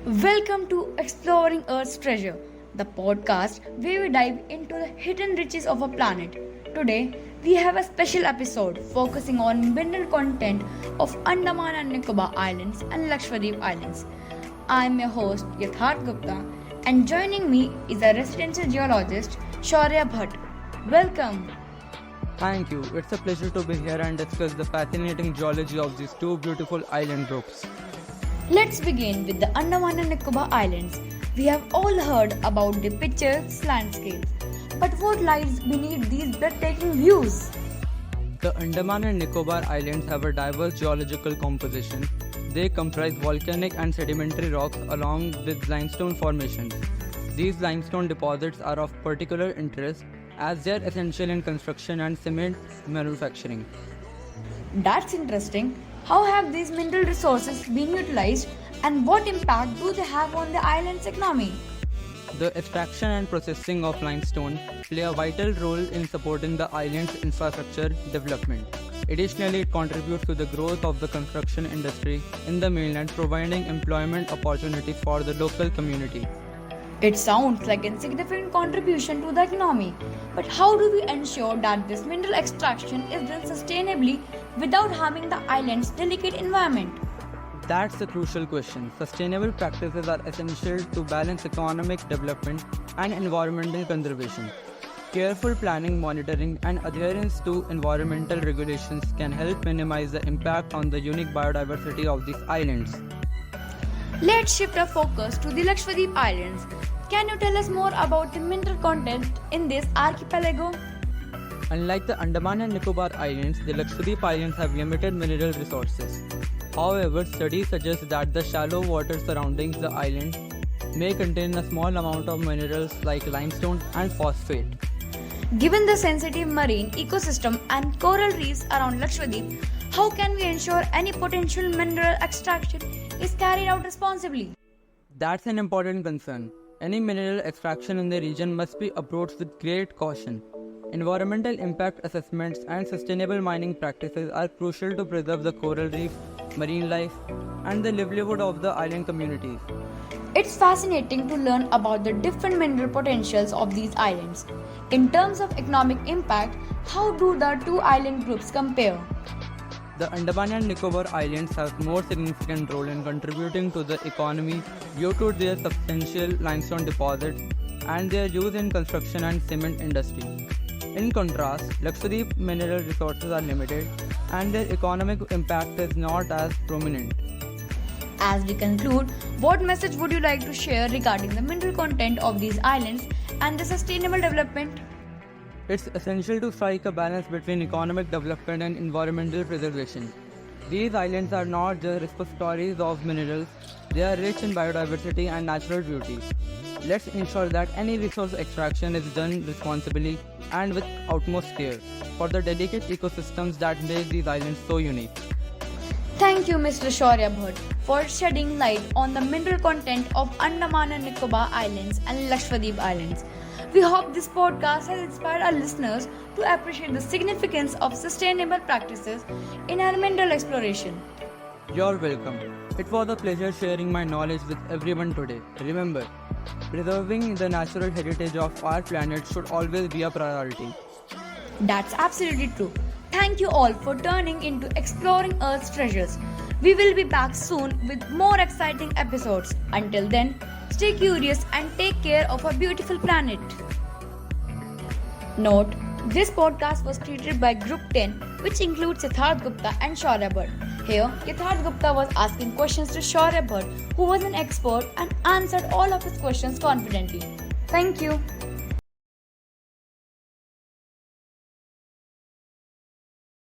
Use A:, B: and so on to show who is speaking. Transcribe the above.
A: Welcome to Exploring Earth's Treasure, the podcast where we dive into the hidden riches of our planet. Today, we have a special episode focusing on mineral content of Andaman and Nicobar Islands and Lakshadweep Islands. I am your host Yatharth Gupta, and joining me is a residential geologist Shaurya Bhatt. Welcome.
B: Thank you. It's a pleasure to be here and discuss the fascinating geology of these two beautiful island groups.
A: Let's begin with the Andaman and Nicobar Islands. We have all heard about the picturesque landscapes, but what lies beneath these breathtaking views?
B: The Andaman and Nicobar Islands have a diverse geological composition. They comprise volcanic and sedimentary rocks along with limestone formations. These limestone deposits are of particular interest as they are essential in construction and cement manufacturing.
A: That's interesting. How have these mineral resources been utilized and what impact do they have on the island's economy?
B: The extraction and processing of limestone play a vital role in supporting the island's infrastructure development. Additionally, it contributes to the growth of the construction industry in the mainland, providing employment opportunities for the local community.
A: It sounds like a significant contribution to the economy, but how do we ensure that this mineral extraction is done sustainably without harming the island's delicate environment?
B: That's the crucial question. Sustainable practices are essential to balance economic development and environmental conservation. Careful planning, monitoring, and adherence to environmental regulations can help minimize the impact on the unique biodiversity of these islands.
A: Let's shift our focus to the Lakshadweep Islands. Can you tell us more about the mineral content in this archipelago?
B: Unlike the Andaman and Nicobar Islands, the Lakshadweep Islands have limited mineral resources. However, studies suggest that the shallow water surrounding the island may contain a small amount of minerals like limestone and phosphate.
A: Given the sensitive marine ecosystem and coral reefs around Lakshadweep, how can we ensure any potential mineral extraction is carried out responsibly?
B: That's an important concern. Any mineral extraction in the region must be approached with great caution. Environmental impact assessments and sustainable mining practices are crucial to preserve the coral reef, marine life, and the livelihood of the island communities.
A: It's fascinating to learn about the different mineral potentials of these islands. In terms of economic impact, how do the two island groups compare?
B: The Andaman and Nicobar Islands have more significant role in contributing to the economy due to their substantial limestone deposits and their use in construction and cement industry. In contrast, Lakshadweep mineral resources are limited and their economic impact is not as prominent.
A: As we conclude, what message would you like to share regarding the mineral content of these islands and the sustainable development?
B: It's essential to strike a balance between economic development and environmental preservation. These islands are not just repositories of minerals, they are rich in biodiversity and natural beauty. Let's ensure that any resource extraction is done responsibly and with utmost care for the delicate ecosystems that make these islands so unique.
A: Thank you, Mr. Shaurya Bhatt, for shedding light on the mineral content of Andaman and Nicobar Islands and Lakshadweep Islands. We hope this podcast has inspired our listeners to appreciate the significance of sustainable practices in our mineral exploration.
B: You're welcome. It was a pleasure sharing my knowledge with everyone today. Remember, preserving the natural heritage of our planet should always be a priority.
A: That's absolutely true. Thank you all for turning into Exploring Earth's Treasures. We will be back soon with more exciting episodes. Until then, stay curious and take care of our beautiful planet. Note, this podcast was created by Group 10, which includes Yatharth Gupta and Shaurya Bhatt. Here, Yatharth Gupta was asking questions to Shaurya Bhatt, who was an expert and answered all of his questions confidently. Thank you.